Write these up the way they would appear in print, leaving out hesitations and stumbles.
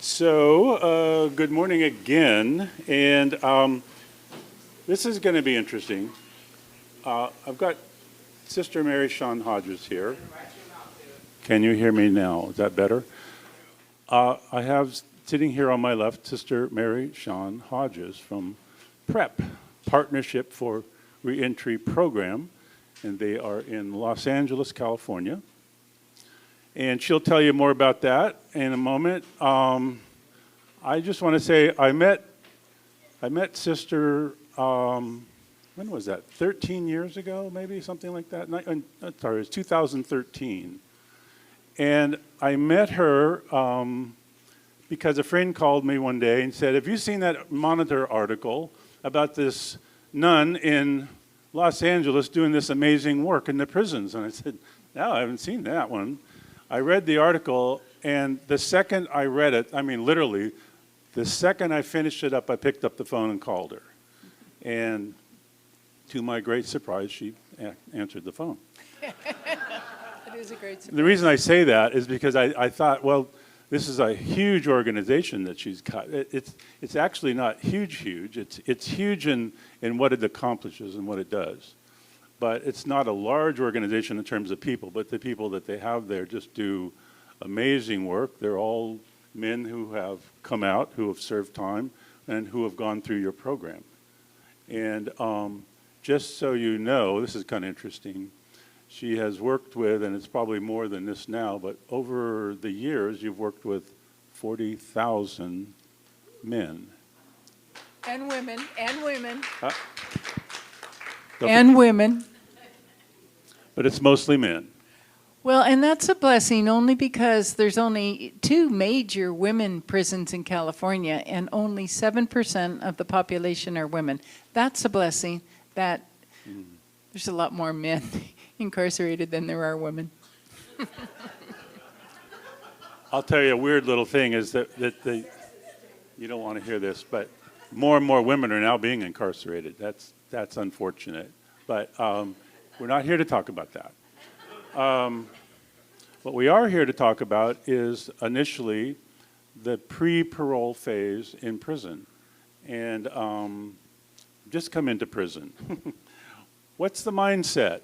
So, good morning again, and this is going to be interesting. I've got Sister Mary Sean Hodges here. Can you hear me now? Is that better? I have sitting here on my left Sister Mary Sean Hodges from PrEP, Partnership for Reentry Program, and they are in Los Angeles, California. And she'll tell you more about that in a moment. I just want to say I met Sister, when was that? 13 years ago, maybe, something like that? Sorry, it was 2013. And I met her because a friend called me one day and said, have you seen that Monitor article about this nun in Los Angeles doing this amazing work in the prisons? And I said, no, I haven't seen that one. I read the article, and the second I read it, I mean literally, the second I finished it up, I picked up the phone and called her. And to my great surprise, she answered the phone. It is a great surprise. The reason I say that is because I thought, well, this is a huge organization that she's got. It's actually not huge. It's huge in what it accomplishes and what it does. But it's not a large organization in terms of people, but the people that they have there just do amazing work. They're all men who have come out, who have served time, and who have gone through your program. And just so you know, this is kind of interesting, she has worked with, and it's probably more than this now, but over the years, you've worked with 40,000 men. And women, and women. Okay. And women. But it's mostly men. Well, and that's a blessing only because there's only 2 major women prisons in California, and only 7% of the population are women. That's a blessing that there's a lot more men incarcerated than there are women. I'll tell you a weird little thing is that you don't want to hear this, but more and more women are now being incarcerated. That's unfortunate. But we're not here to talk about that. What we are here to talk about is initially the pre-parole phase in prison. And just come into prison. What's the mindset?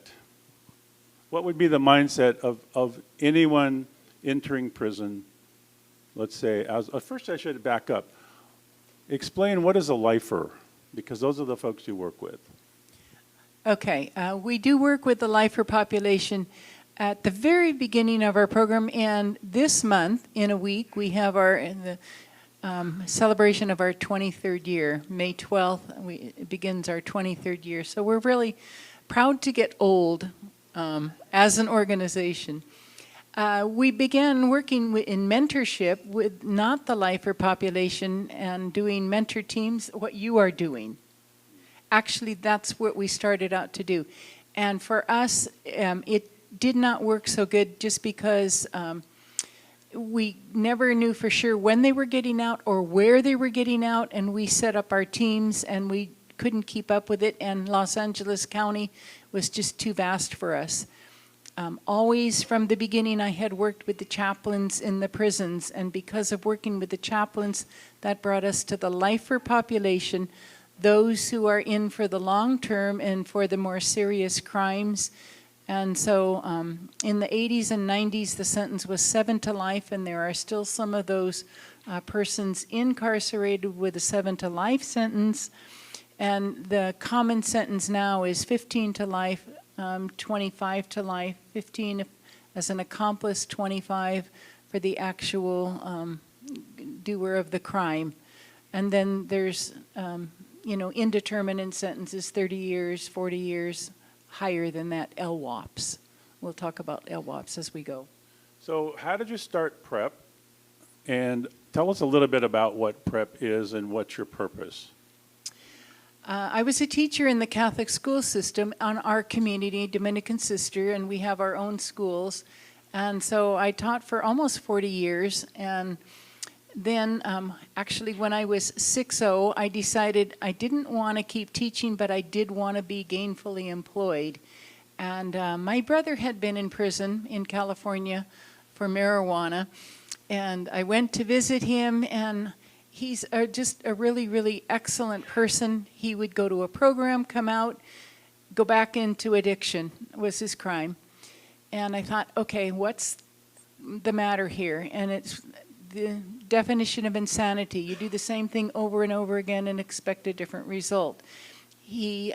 What would be the mindset of anyone entering prison, let's say, first I should back up. Explain what is a lifer, because those are the folks you work with. Okay, we do work with the lifer population at the very beginning of our program, and this month, in a week, we have the celebration of our 23rd year. May 12th, it begins our 23rd year. So we're really proud to get old as an organization. We began working in mentorship with not the lifer population and doing mentor teams, what you are doing. Actually, that's what we started out to do. And for us, it did not work so good just because we never knew for sure when they were getting out or where they were getting out, and we set up our teams and we couldn't keep up with it, and Los Angeles County was just too vast for us. Always from the beginning, I had worked with the chaplains in the prisons, and because of working with the chaplains, that brought us to the lifer population, those who are in for the long term and for the more serious crimes. And so in the 80s and 90s, the sentence was 7 to life, and there are still some of those persons incarcerated with a 7 to life sentence. And the common sentence now is 15 to life, 25 to life, 15 as an accomplice, 25 for the actual doer of the crime. And then there's indeterminate sentences, 30 years, 40 years, higher than that, LWOPs. We'll talk about LWOPs as we go. So how did you start PrEP? And tell us a little bit about what PrEP is and what's your purpose. I was a teacher in the Catholic school system on our community, Dominican Sister, and we have our own schools. And so I taught for almost 40 years, and then actually when I was 6-0, I decided I didn't want to keep teaching, but I did want to be gainfully employed. And my brother had been in prison in California for marijuana, And I went to visit him, and he's just a really, really excellent person. He would go to a program, come out, go back into addiction was his crime. And I thought, okay, what's the matter here? And it's the definition of insanity. You do the same thing over and over again and expect a different result. He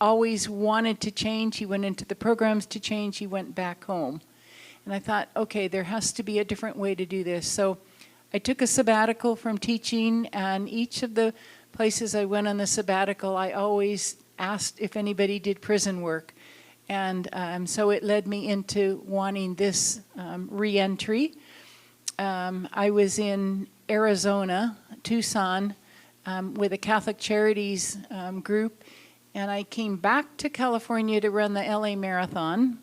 always wanted to change. He went into the programs to change. He went back home. And I thought, okay, there has to be a different way to do this. So I took a sabbatical from teaching, and each of the places I went on the sabbatical, I always asked if anybody did prison work. And so it led me into wanting this reentry. I was in Arizona, Tucson, with a Catholic Charities group, and I came back to California to run the LA Marathon,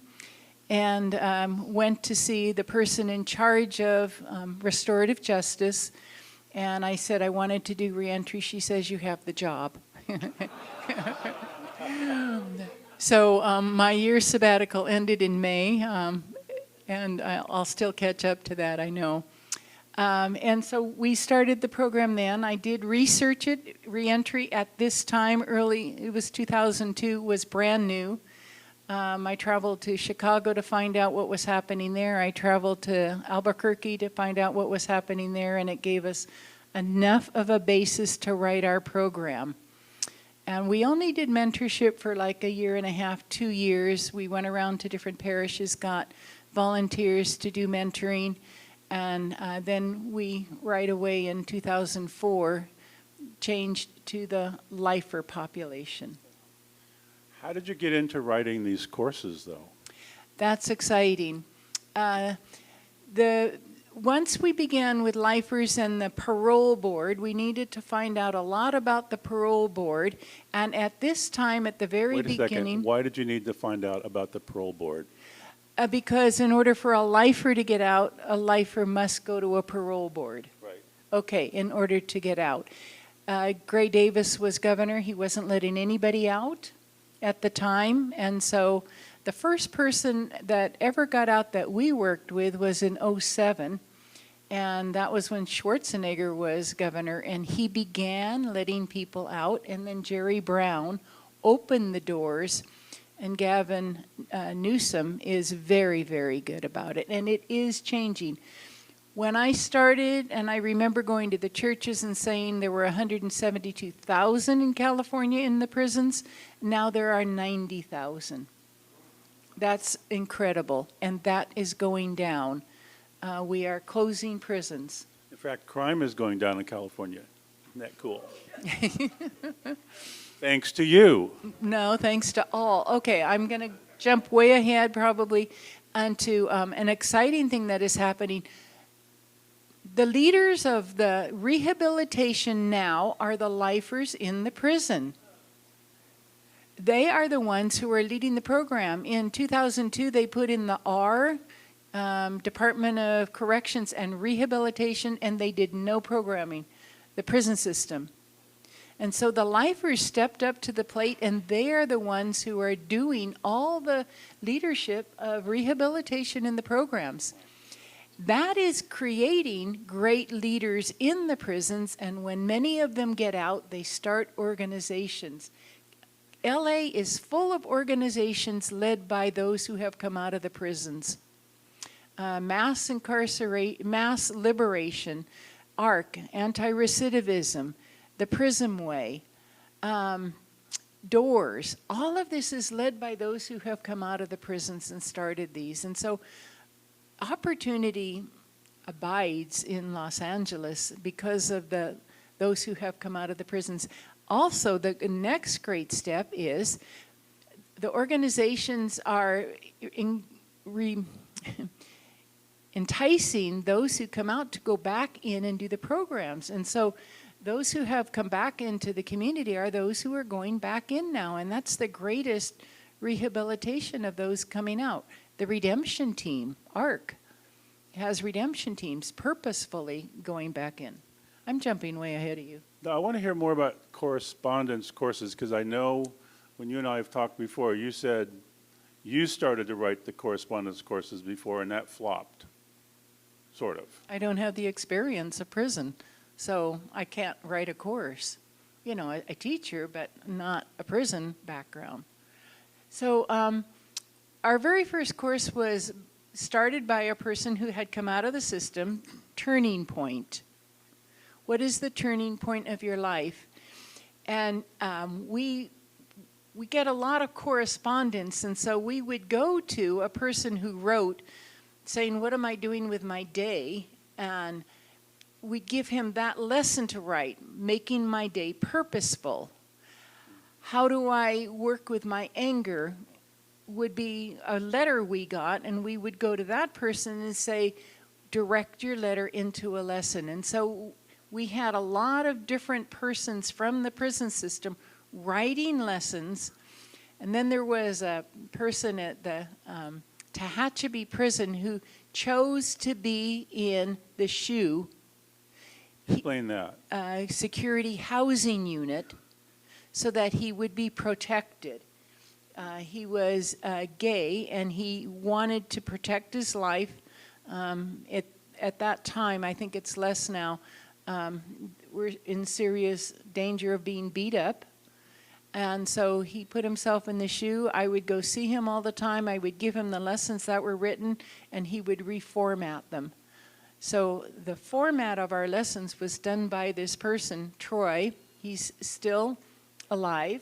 and went to see the person in charge of restorative justice, and I said I wanted to do reentry. She says, you have the job. So my year sabbatical ended in May, and I'll still catch up to that, I know. And so we started the program then. I did research it. Reentry at this time, it was 2002, was brand new. I traveled to Chicago to find out what was happening there. I traveled to Albuquerque to find out what was happening there, and it gave us enough of a basis to write our program. And we only did mentorship for like a year and a half, 2 years. We went around to different parishes, got volunteers to do mentoring, and then we, right away in 2004, changed to the lifer population. How did you get into writing these courses, though? That's exciting. Once we began with lifers and the parole board, we needed to find out a lot about the parole board. And at this time, at the very beginning... Wait a second. Why did you need to find out about the parole board? Because in order for a lifer to get out, a lifer must go to a parole board. Right. Okay, in order to get out. Gray Davis was governor. He wasn't letting anybody out at the time. And so the first person that ever got out that we worked with was in 2007. And that was when Schwarzenegger was governor, and he began letting people out, and then Jerry Brown opened the doors, and Gavin Newsom is very, very good about it, and it is changing. When I started, and I remember going to the churches and saying there were 172,000 in California in the prisons, now there are 90,000. That's incredible, and that is going down. We are closing prisons. In fact, crime is going down in California. Isn't that cool? Thanks to you. No, thanks to all. Okay, I'm going to jump way ahead probably onto an exciting thing that is happening. The leaders of the rehabilitation now are the lifers in the prison. They are the ones who are leading the program. In 2002, they put in the R, Department of Corrections and Rehabilitation, and they did no programming, the prison system. And so the lifers stepped up to the plate, and they are the ones who are doing all the leadership of rehabilitation in the programs. That is creating great leaders in the prisons, and when many of them get out, they start organizations. LA is full of organizations led by those who have come out of the prisons. Mass liberation, ARC, anti-recidivism, the Prism Way, Doors. All of this is led by those who have come out of the prisons and started these. And so opportunity abides in Los Angeles because of those who have come out of the prisons. Also, the next great step is the organizations are enticing those who come out to go back in and do the programs. And so those who have come back into the community are those who are going back in now. And that's the greatest rehabilitation of those coming out. The redemption team, ARC, has redemption teams purposefully going back in. I'm jumping way ahead of you. No, I want to hear more about correspondence courses, because I know when you and I have talked before, you said you started to write the correspondence courses before and that flopped. sort of. I don't have the experience of prison, so I can't write a course. You know, a teacher, but not a prison background. So our very first course was started by a person who had come out of the system, turning point. What is the turning point of your life? And we get a lot of correspondence, and so we would go to a person who wrote saying, what am I doing with my day? And we give him that lesson to write, making my day purposeful. How do I work with my anger? Would be a letter we got, and we would go to that person and say, direct your letter into a lesson. And so we had a lot of different persons from the prison system writing lessons. And then there was a person at the Tehachapi prison who chose to be in the SHU, Explain that. security housing unit, so that he would be protected. He was gay, and he wanted to protect his life. At that time, I think it's less now, we're in serious danger of being beat up. And so he put himself in the SHU. I would go see him all the time. I would give him the lessons that were written, and he would reformat them. So the format of our lessons was done by this person, Troy. He's still alive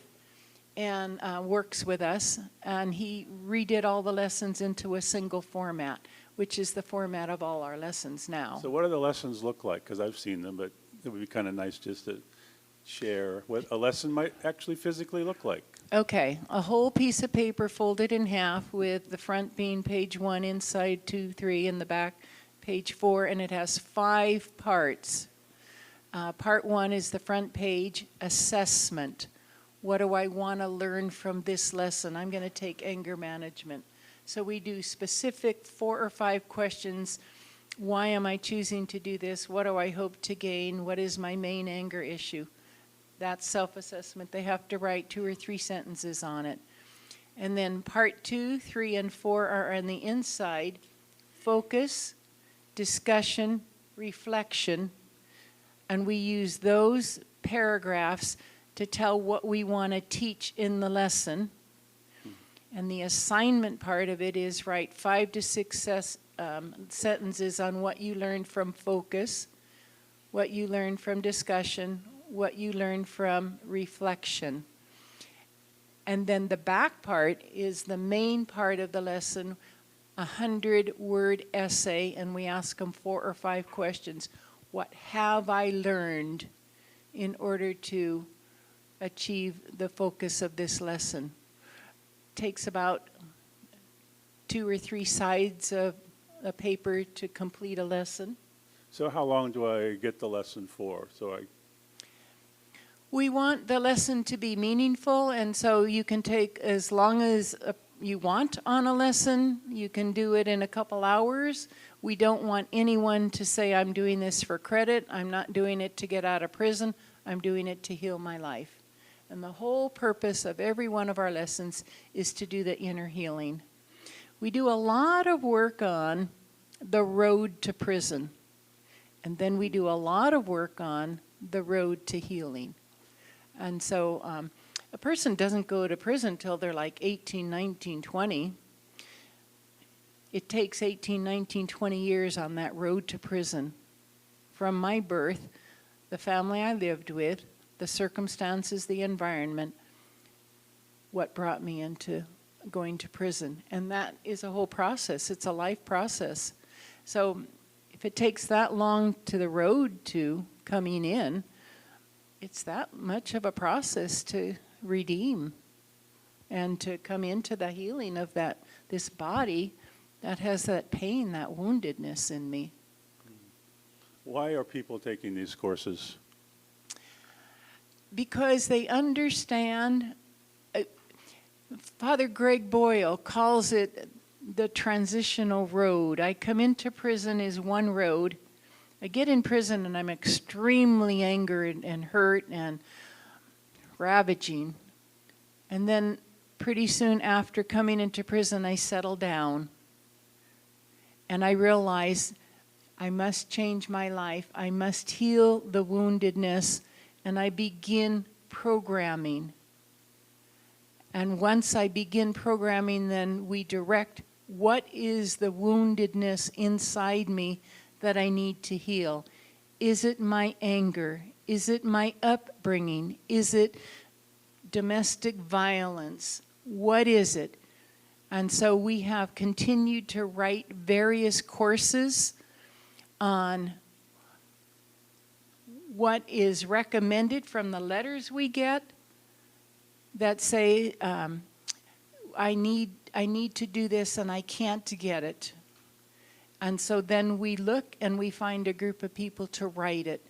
and works with us. And he redid all the lessons into a single format, which is the format of all our lessons now. So what do the lessons look like? Because I've seen them, but it would be kind of nice just to share what a lesson might actually physically look like. Okay, a whole piece of paper folded in half, with the front being page 1, inside 2, 3, and the back page 4, and it has 5 parts. Part 1 is the front page, assessment. What do I want to learn from this lesson? I'm going to take anger management. So we do specific 4 or 5 questions. Why am I choosing to do this? What do I hope to gain? What is my main anger issue? That's self-assessment. They have to write 2 or 3 sentences on it. And then part 2, 3, and 4 are on the inside. Focus, discussion, reflection. And we use those paragraphs to tell what we want to teach in the lesson. And the assignment part of it is write 5 to 6 sentences on what you learned from focus, what you learned from discussion, what you learned from reflection. And then the back part is the main part of the lesson, 100-word essay, and we ask them 4 or 5 questions. What have I learned in order to achieve the focus of this lesson? Takes about 2 or 3 sides of a paper to complete a lesson. So how long do I get the lesson for? We want the lesson to be meaningful, and so you can take as long as you want on a lesson. You can do it in a couple hours. We don't want anyone to say, I'm doing this for credit. I'm not doing it to get out of prison. I'm doing it to heal my life. And the whole purpose of every one of our lessons is to do the inner healing. We do a lot of work on the road to prison. And then we do a lot of work on the road to healing. And so a person doesn't go to prison till they're like 18, 19, 20. It takes 18, 19, 20 years on that road to prison. From my birth, the family I lived with, the circumstances, the environment, what brought me into going to prison. And that is a whole process. It's a life process. So if it takes that long to the road to coming in, it's that much of a process to redeem and to come into the healing of this body that has that pain, that woundedness in me. Why are people taking these courses? Because they understand. Father Greg Boyle calls it the transitional road. I come into prison as one road. I get in prison and I'm extremely angry and hurt and ravaging. And then pretty soon after coming into prison, I settle down. And I realize I must change my life. I must heal the woundedness. And I begin programming. And once I begin programming, then we direct what is the woundedness inside me that I need to heal. Is it my anger? Is it my upbringing? Is it domestic violence? What is it? And so we have continued to write various courses on what is recommended from the letters we get that say, I need to do this and I can't get it. And so then we look and we find a group of people to write it.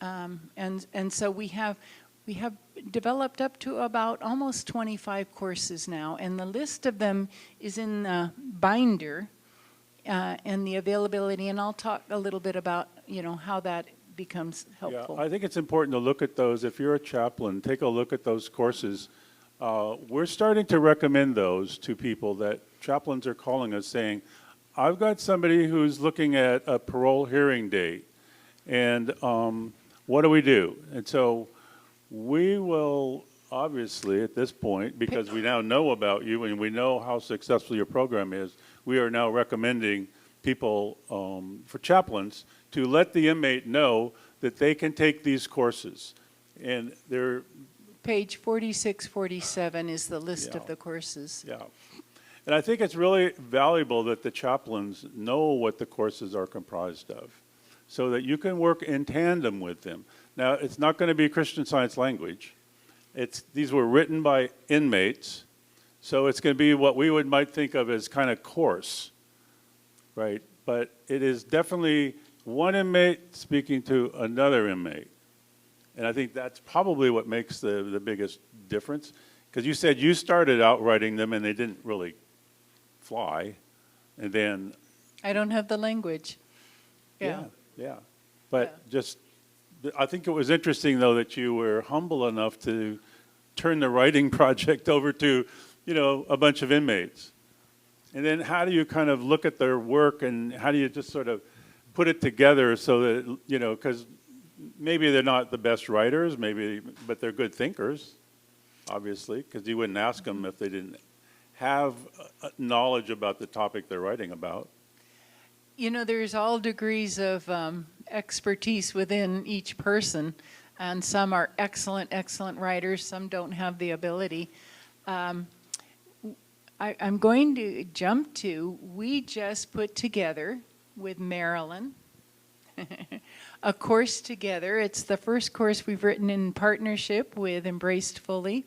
And so we have developed up to about almost 25 courses now, and the list of them is in the binder and the availability, and I'll talk a little bit about, how that becomes helpful. Yeah, I think it's important to look at those. If you're a chaplain, take a look at those courses. We're starting to recommend those to people that chaplains are calling us saying, I've got somebody who's looking at a parole hearing date, and what do we do? And so we will obviously at this point, because we now know about you and we know how successful your program is, we are now recommending people for chaplains to let the inmate know that they can take these courses. And they're... Page 46, 47 is the list of the courses. Yeah. And I think it's really valuable that the chaplains know what the courses are comprised of so that you can work in tandem with them. Now, it's not going to be Christian Science language. These were written by inmates, so it's going to be what we might think of as kind of coarse, right? But it is definitely one inmate speaking to another inmate. And I think that's probably what makes the biggest difference. Because you said you started out writing them and they didn't really fly. And then... I don't have the language. Yeah. But just, I think it was interesting, though, that you were humble enough to turn the writing project over to, a bunch of inmates. And then how do you kind of look at their work and how do you just sort of put it together so that, because maybe they're not the best writers, but they're good thinkers, obviously, because you wouldn't ask them if they didn't have knowledge about the topic they're writing about. There's all degrees of expertise within each person, and some are excellent writers, some don't have the ability. I'm going to jump to, we just put together with Marilyn a course together. It's the first course we've written in partnership with Embraced Fully.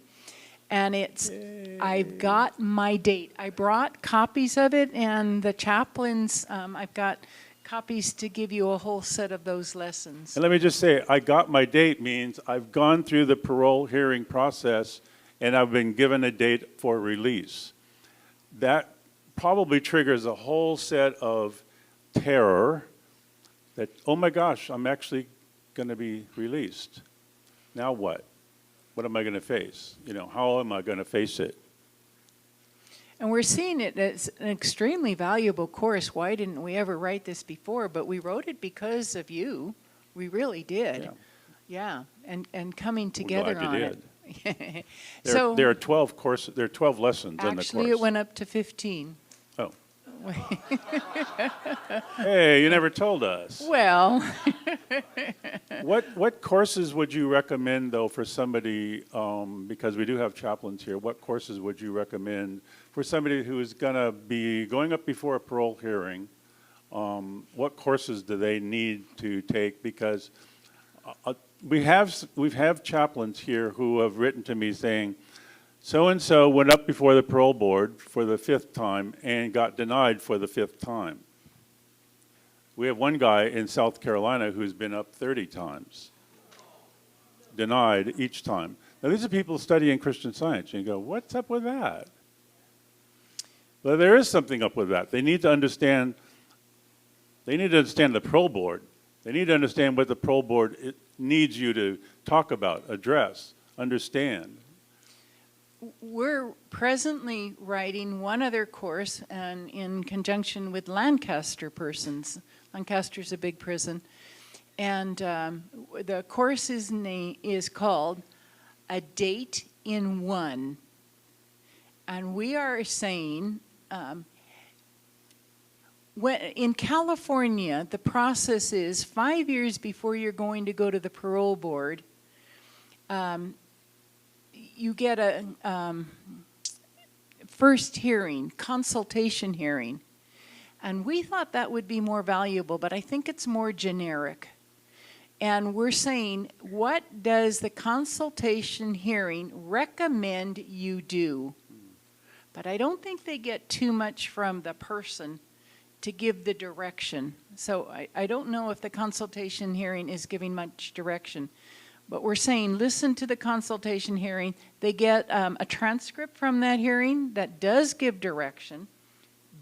And it's, yay. I've got my date. I brought copies of it, and the chaplains, I've got copies to give you a whole set of those lessons. And let me just say, I got my date means I've gone through the parole hearing process, and I've been given a date for release. That probably triggers a whole set of terror that, oh my gosh, I'm actually going to be released. Now what? What am I going to face? How am I going to face it? And we're seeing it as an extremely valuable course. Why didn't we ever write this before? But we wrote it because of you. We really did. Yeah. And coming together on it. There are 12 courses. There are 12 lessons in the course. Actually, it went up to 15. Oh. Hey, you never told us. Well. What courses would you recommend, though, for somebody, because we do have chaplains here, what courses would you recommend for somebody who is going to be going up before a parole hearing? What courses do they need to take? Because we've had chaplains here who have written to me saying, so-and-so went up before the parole board for the 5th time and got denied for the 5th time. We have one guy in South Carolina who's been up 30 times, denied each time. Now, these are people studying Christian Science, and you go, what's up with that? Well, there is something up with that. They need to understand the parole board. They need to understand what the parole board needs you to talk about, address, understand. We're presently writing one other course, and in conjunction with Lancaster persons, Lancaster's a big prison. And the course's name is called A Date in One. And we are saying, in California, the process is 5 years before you're going to go to the parole board, you get a first hearing, consultation hearing. And we thought that would be more valuable, but I think it's more generic. And we're saying, what does the consultation hearing recommend you do? But I don't think they get too much from the person to give the direction. So I don't know if the consultation hearing is giving much direction. But we're saying, listen to the consultation hearing. They get a transcript from that hearing that does give direction.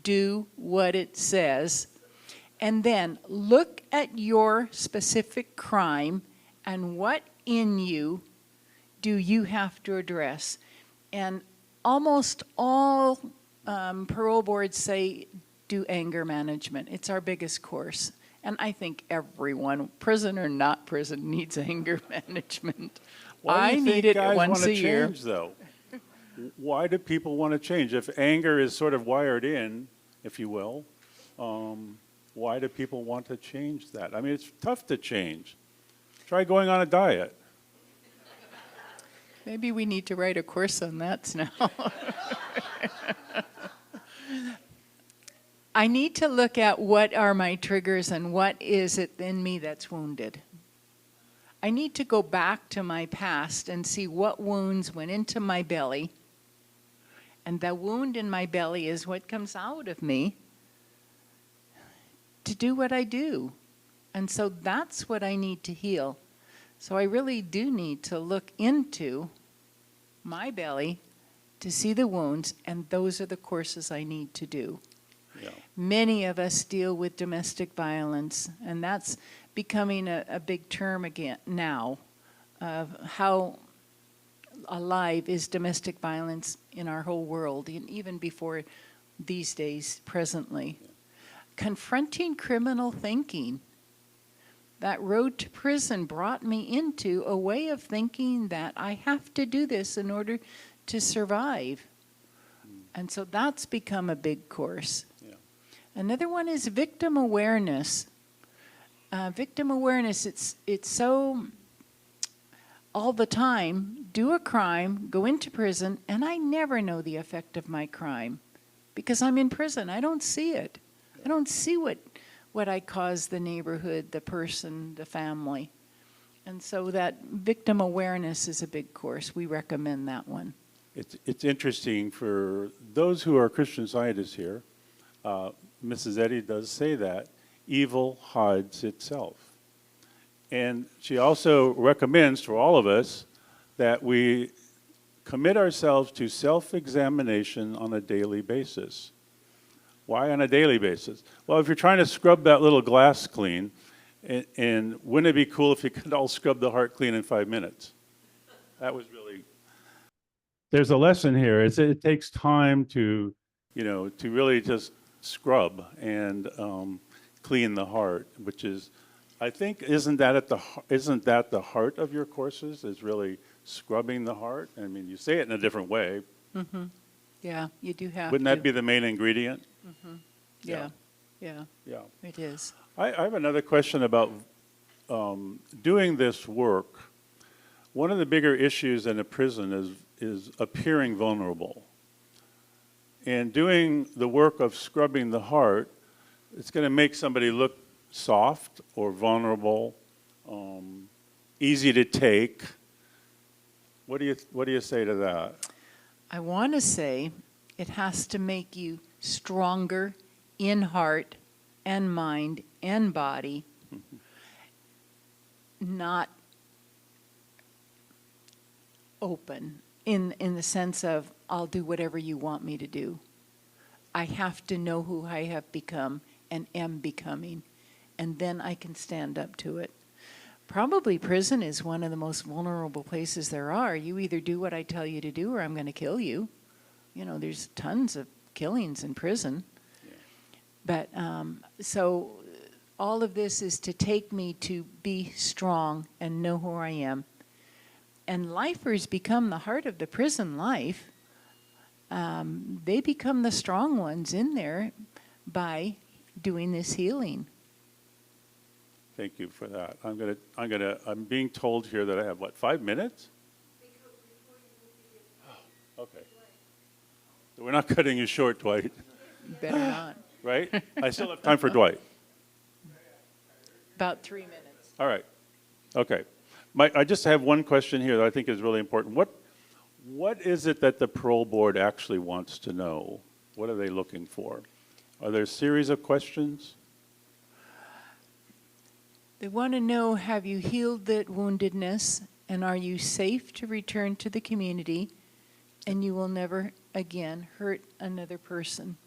Do what it says. And then look at your specific crime and what in you do you have to address. And almost all parole boards say do anger management. It's our biggest course. And I think everyone, prison or not prison, needs anger management. Why do you think need it guys once wanna a year. change, though? Why do people want to change? If anger is sort of wired in, if you will, why do people want to change that? I mean, it's tough to change. Try going on a diet. Maybe we need to write a course on that now. I need to look at what are my triggers and what is it in me that's wounded. I need to go back to my past and see what wounds went into my belly. And the wound in my belly is what comes out of me to do what I do. And so that's what I need to heal. So I really do need to look into my belly to see the wounds, and those are the courses I need to do. Yeah. Many of us deal with domestic violence, and that's becoming a big term again now of how alive is domestic violence in our whole world, and even before these days, presently. Yeah. Confronting criminal thinking. That road to prison brought me into a way of thinking that I have to do this in order to survive. And so that's become a big course. Yeah. Another one is victim awareness. Victim awareness, it's so all the time, do a crime, go into prison, and I never know the effect of my crime because I'm in prison. I don't see it. I don't see what I caused the neighborhood, the person, the family. And so that victim awareness is a big course. We recommend that one. It's interesting for those who are Christian Scientists here, Mrs. Eddy does say that evil hides itself. And she also recommends for all of us that we commit ourselves to self-examination on a daily basis. Why on a daily basis? Well, if you're trying to scrub that little glass clean, and wouldn't it be cool if you could all scrub the heart clean in 5 minutes? That was really... There's a lesson here. It takes time to, to really just scrub and clean the heart, which is, I think, isn't that the heart of your courses, is really scrubbing the heart? I mean, you say it in a different way. Mm-hmm. Yeah, you do have Wouldn't that be the main ingredient? Mm-hmm. Yeah. It is. I have another question about doing this work. One of the bigger issues in a prison is appearing vulnerable. And doing the work of scrubbing the heart, it's going to make somebody look soft or vulnerable, easy to take. What do you say to that? I want to say it has to make you stronger in heart and mind and body, not open in the sense of I'll do whatever you want me to do. I have to know who I have become and am becoming, and then I can stand up to it. Probably prison is one of the most vulnerable places there are. You either do what I tell you to do or I'm going to kill you. There's tons of killings in prison. Yeah. But so all of this is to take me to be strong and know who I am. And lifers become the heart of the prison life. They become the strong ones in there by doing this healing. Thank you for that. I'm being told here that I have, 5 minutes? Okay. So we're not cutting you short, Dwight, Better not. right? I still have time for Dwight. About 3 minutes. All right. Okay. I just have one question here that I think is really important. What is it that the parole board actually wants to know? What are they looking for? Are there a series of questions? They want to know, have you healed that woundedness, and are you safe to return to the community, and you will never again hurt another person?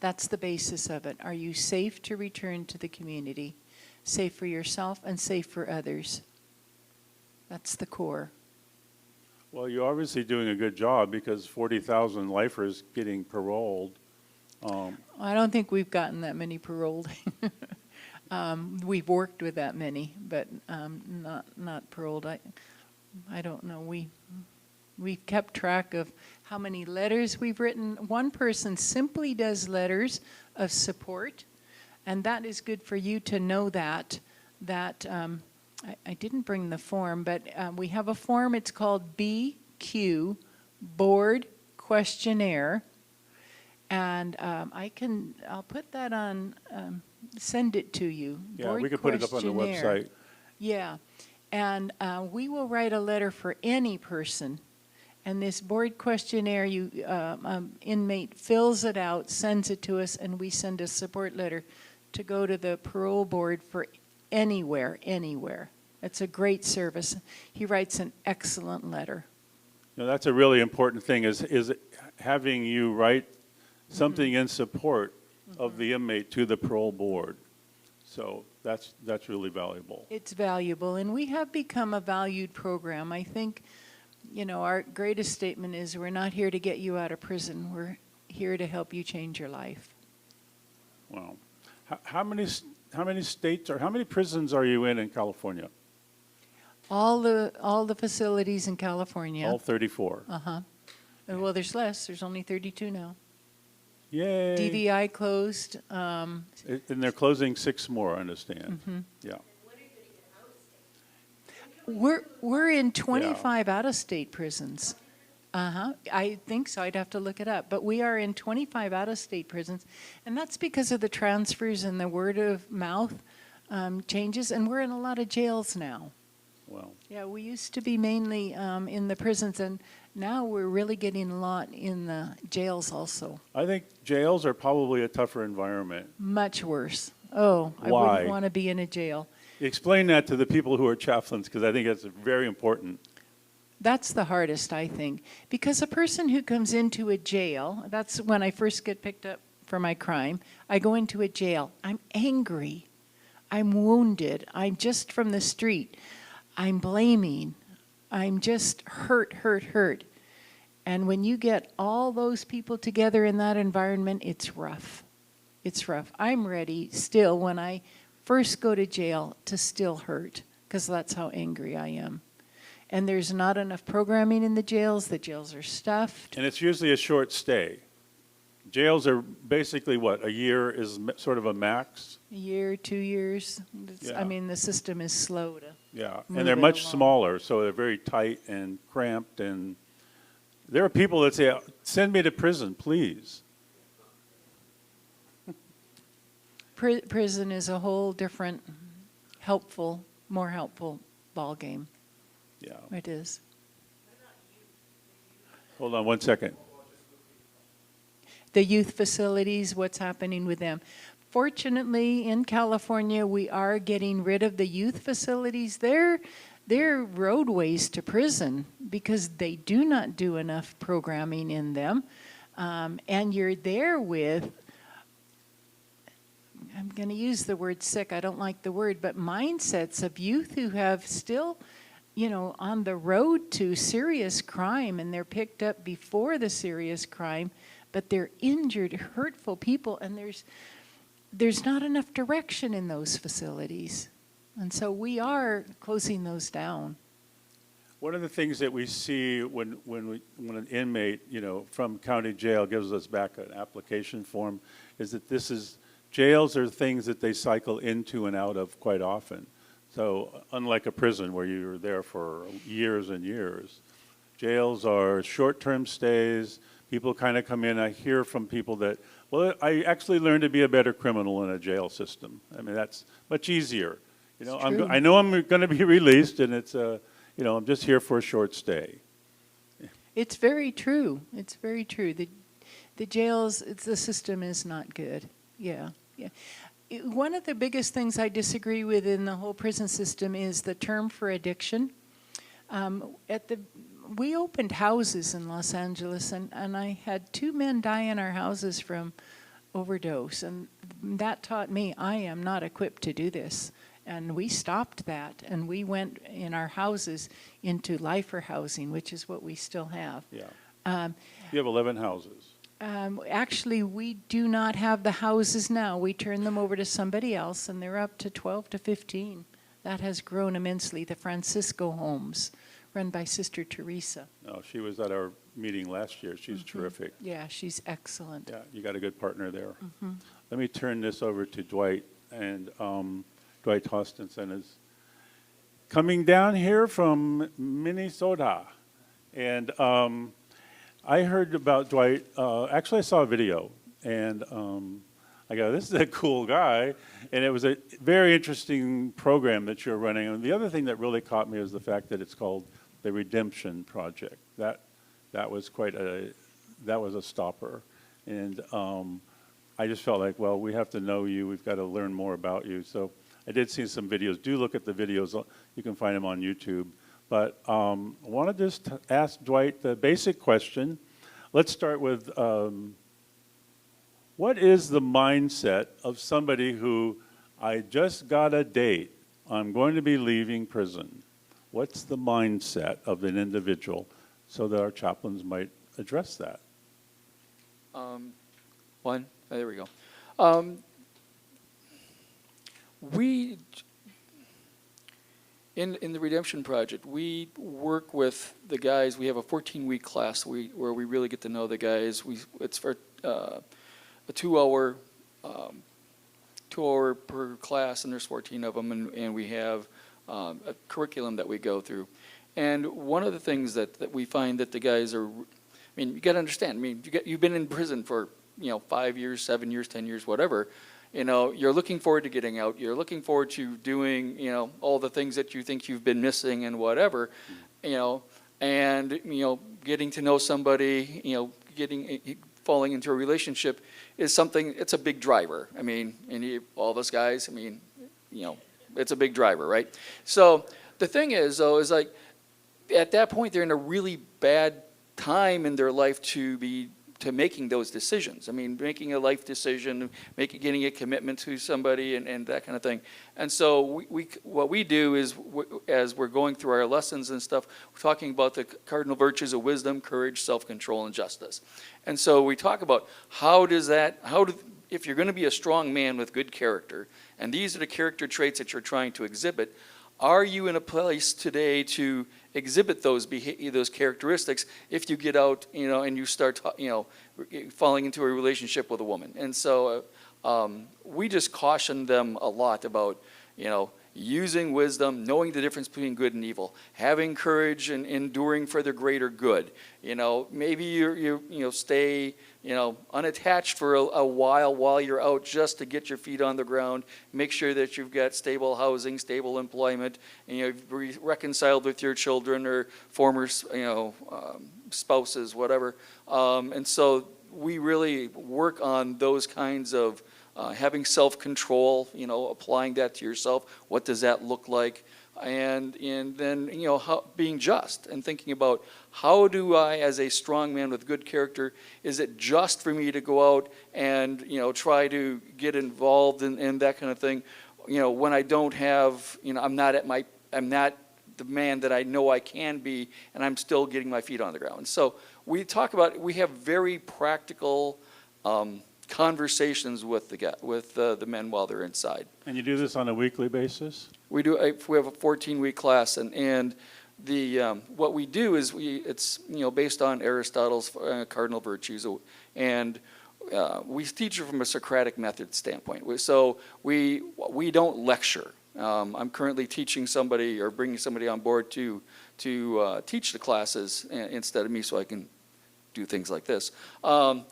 That's the basis of it. Are you safe to return to the community? Safe for yourself and safe for others. That's the core. Well, you're obviously doing a good job because 40,000 lifers getting paroled. I don't think we've gotten that many paroled. We've worked with that many, but not paroled. I don't know. We've kept track of how many letters we've written. One person simply does letters of support, and that is good for you to know that. I didn't bring the form, but we have a form. It's called BQ, Board Questionnaire. And I'll put that on, send it to you. Yeah, Board we could put it up on the questionnaire. website. Yeah, and we will write a letter for any person. And this board questionnaire, inmate fills it out, sends it to us, and we send a support letter to go to the parole board for anywhere. It's a great service. He writes an excellent letter. That's a really important thing is having you write something in support of the inmate to the parole board. So that's really valuable. It's valuable, and we have become a valued program. I think, our greatest statement is we're not here to get you out of prison. We're here to help you change your life. Wow. How many states or how many prisons are you in California? All the facilities in California. All 34. Uh-huh. Well, there's less. There's only 32 now. Yay. DVI closed. And they're closing 6 more, I understand. Mm-hmm. Yeah. We're in 25 out-of-state prisons. Uh-huh. I think so. I'd have to look it up. But we are in 25 out-of-state prisons, and that's because of the transfers and the word of mouth changes, and we're in a lot of jails now. Wow. Yeah, we used to be mainly in the prisons, and now we're really getting a lot in the jails also. I think jails are probably a tougher environment. Much worse. Oh, I Why? wouldn't want to be in a jail. Explain that to the people who are chaplains, because I think that's very important. That's the hardest, I think, because a person who comes into a jail, that's when I first get picked up for my crime, I go into a jail. I'm angry. I'm wounded. I'm just from the street. I'm blaming. I'm just hurt. And when you get all those people together in that environment, it's rough. It's rough. I'm ready still when I first go to jail to still hurt, because that's how angry I am. And there's not enough programming in the jails. The jails are stuffed. And it's usually a short stay. Jails are basically what, a year is sort of a max? A year, 2 years. Yeah. I mean, the system is slow to Yeah, move and they're it much along. smaller, so they're very tight and cramped. And there are people that say, send me to prison, please. Prison is a whole different, more helpful ball game. Yeah. It is. Hold on 1 second. The youth facilities, what's happening with them? Fortunately, in California, we are getting rid of the youth facilities. They're roadways to prison because they do not do enough programming in them. And you're there with, I'm going to use the word sick, I don't like the word, but mindsets of youth who have still, on the road to serious crime, and they're picked up before the serious crime, but they're injured, hurtful people, and there's not enough direction in those facilities. And so we are closing those down. One of the things that we see when an inmate, from county jail gives us back an application form is that jails are things that they cycle into and out of quite often. So unlike a prison where you're there for years and years, jails are short-term stays. People kind of come in. I hear from people that, well, I actually learned to be a better criminal in a jail system. I mean, that's much easier. I know I'm going to be released, and it's I'm just here for a short stay. It's very true. It's very true. The jails, the system is not good. Yeah. One of the biggest things I disagree with in the whole prison system is the term for addiction. We opened houses in Los Angeles, and I had 2 men die in our houses from overdose, and that taught me I am not equipped to do this. And we stopped that, and we went in our houses into lifer housing, which is what we still have. Yeah. You have 11 houses. Actually, we do not have the houses now. We turn them over to somebody else, and they're up to 12 to 15. That has grown immensely. The Francisco homes, run by Sister Teresa. No, she was at our meeting last year. She's terrific. Yeah, she's excellent. Yeah, you got a good partner there. Let me turn this over to Dwight. And Dwight Tostenson is coming down here from Minnesota. And I heard about Dwight, actually I saw a video, and I go, this is a cool guy, and it was a very interesting program that you're running. And the other thing that really caught me was the fact that it's called the Redemption Project. That was that was a stopper. And I just felt like, well, we have to know you, we've got to learn more about you. So I did see some videos. Do look at the videos, you can find them on YouTube. But I want to just ask Dwight the basic question. Let's start with, what is the mindset of somebody who, I just got a date, I'm going to be leaving prison? What's the mindset of an individual so that our chaplains might address that? There we go. We In the Redemption Project, we work with the guys. We have a 14-week class where we really get to know the guys. It's for a 2-hour per class, and there's 14 of them, and we have a curriculum that we go through. And one of the things that we find that the guys are, you got to understand. You've been in prison for 5 years, 7 years, 10 years, whatever. You're looking forward to getting out. You're looking forward to doing, all the things that you think you've been missing and whatever, and, getting to know somebody, falling into a relationship is something, it's a big driver. All of us guys, it's a big driver, right? So the thing is, though, is like, at that point, they're in a really bad time in their life to making those decisions. Making a life decision, getting a commitment to somebody, and that kind of thing. And so what we do is, as we're going through our lessons and stuff, we're talking about the cardinal virtues of wisdom, courage, self-control, and justice. And so we talk about if you're going to be a strong man with good character, and these are the character traits that you're trying to exhibit, are you in a place today to exhibit those characteristics if you get out, and you start, falling into a relationship with a woman? And so we just caution them a lot about, using wisdom, knowing the difference between good and evil, having courage and enduring for the greater good. Maybe you stay, unattached for a while you're out, just to get your feet on the ground, make sure that you've got stable housing, stable employment, and you've reconciled with your children or former, spouses, whatever. And so we really work on those kinds of having self-control, applying that to yourself. What does that look like? And then, being just and thinking about, how do I, as a strong man with good character, is it just for me to go out and, try to get involved in that kind of thing, when I don't have, I'm not the man that I know I can be, and I'm still getting my feet on the ground. So we talk about, we have very practical conversations with the men while they're inside. And you do this on a weekly basis? We do. We have a 14-week class, and the what we do is it's based on Aristotle's cardinal virtues, and we teach it from a Socratic method standpoint. So we don't lecture. I'm currently teaching somebody or bringing somebody on board to teach the classes instead of me, so I can do things like this. And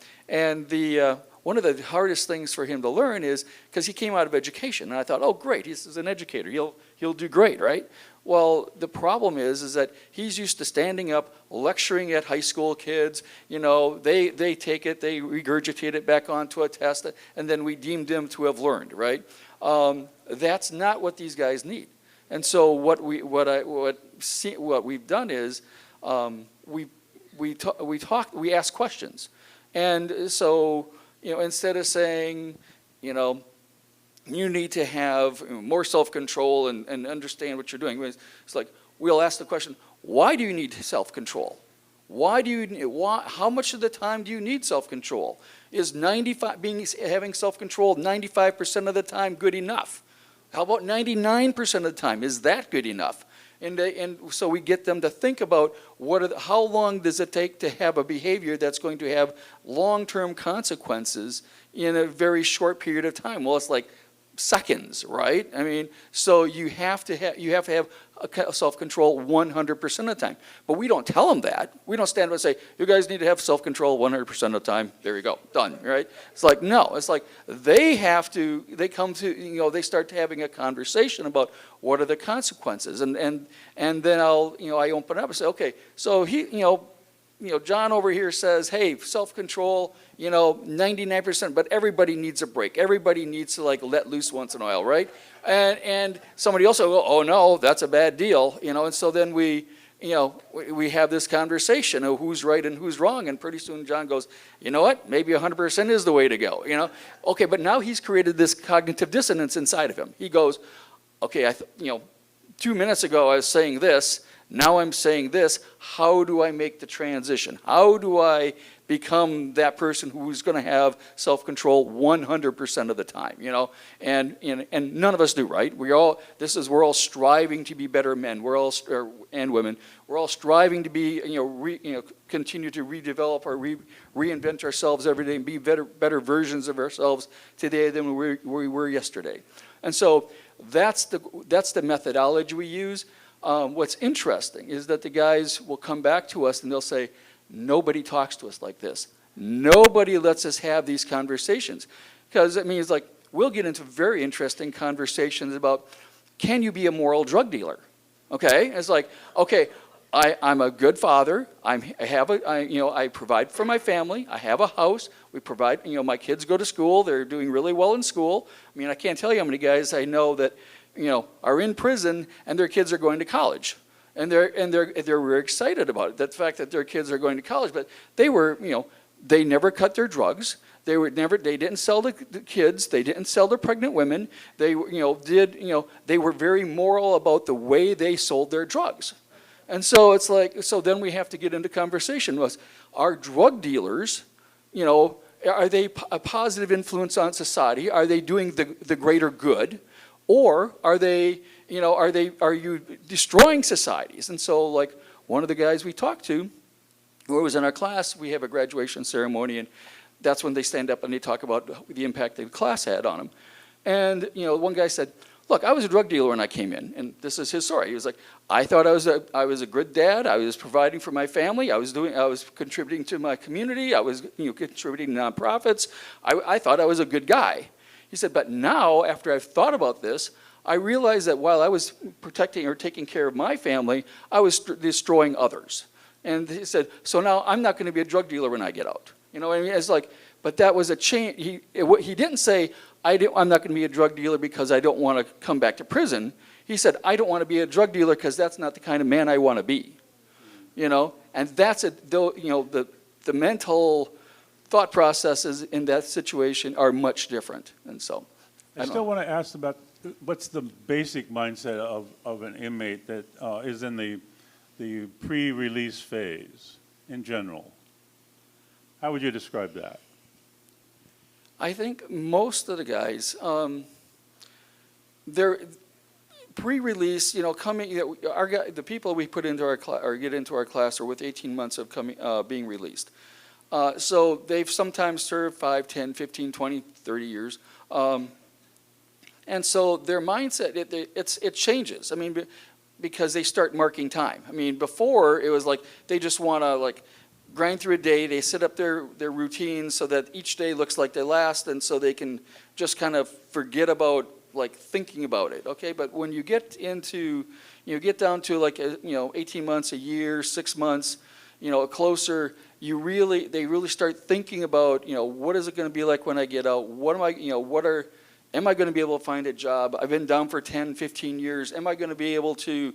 one of the hardest things for him to learn is because he came out of education, and I thought, oh great, he's an educator, he'll do great, right? Well, the problem is that he's used to standing up, lecturing at high school kids. They take it, they regurgitate it back onto a test, and then we deem them to have learned, right? That's not what these guys need. And so what we've done is we ask questions, and so instead of saying, you need to have more self-control and understand what you're doing. It's like we'll ask the question, why do you need self-control? How much of the time do you need self-control? Is having self-control 95% of the time good enough? How about 99% of the time? Is that good enough? And so we get them to think about how long does it take to have a behavior that's going to have long-term consequences in a very short period of time. Well, it's like seconds, right? I mean, so you have to have self-control 100% of the time. But we don't tell them that. We don't stand up and say, you guys need to have self-control 100% of the time. There you go, done, right? It's like, no, it's like they they start having a conversation about what are the consequences. And then I open up and say, okay, so John over here says, hey, self-control, 99%, but everybody needs a break. Everybody needs to let loose once in a while, right? And somebody else will go, oh no, that's a bad deal, and so then we have this conversation of who's right and who's wrong, and pretty soon John goes, you know what, maybe 100% is the way to go, Okay, but now he's created this cognitive dissonance inside of him. He goes, okay, 2 minutes ago I was saying this, now I'm saying this, how do I make the transition? How do I become that person who's going to have self-control 100% of the time, And none of us do, right? We're all striving to be better men. And women. We're all striving to be, continue to redevelop or reinvent ourselves every day and be better versions of ourselves today than we were yesterday. And so that's the methodology we use. What's interesting is that the guys will come back to us and they'll say, nobody talks to us like this. Nobody lets us have these conversations. Because it means we'll get into very interesting conversations about, can you be a moral drug dealer? Okay, it's like, okay, I'm a good father. I provide for my family. I have a house. We provide. My kids go to school. They're doing really well in school. I mean, I can't tell you how many guys I know that are in prison and their kids are going to college, and they're very excited about it. The fact that their kids are going to college, but they never cut their drugs. They didn't sell the kids. They didn't sell the pregnant women. They they were very moral about the way they sold their drugs. And so it's so then we have to get into conversation with, are drug dealers, are they a positive influence on society? Are they doing the greater good? Or are you destroying societies? And so one of the guys we talked to, who was in our class, we have a graduation ceremony, and that's when they stand up and they talk about the impact the class had on them. And one guy said, look, I was a drug dealer when I came in, and this is his story. He was like, I thought I was a good dad. I was providing for my family. I was contributing to my community. I was contributing to nonprofits. I thought I was a good guy. He said, but now, after I've thought about this, I realized that while I was protecting or taking care of my family, I was destroying others. And he said, so now I'm not going to be a drug dealer when I get out. You know what I mean? It's but that was a change. He didn't say, I'm not going to be a drug dealer because I don't want to come back to prison. He said, I don't want to be a drug dealer because that's not the kind of man I want to be. And that's the mental thought processes in that situation are much different. And so I still want to ask about what's the basic mindset of an inmate that is in the pre-release phase in general. How would you describe that? I think most of the guys, they're pre-release, the people we put into our class or get into our class are with 18 months of being released. So they've sometimes served 5, 10, 15, 20, 30 years. And so their mindset, it changes. I mean, because they start marking time. I mean, before it was like they just want to grind through a day. They set up their routines so that each day looks like the last, and so they can just kind of forget about thinking about it. Okay, but when you get into, get down to 18 months, a year, 6 months, closer, they really start thinking about, what is it going to be like when I get out? What am I, am I going to be able to find a job? I've been down for 10, 15 years. Am I going to be able to,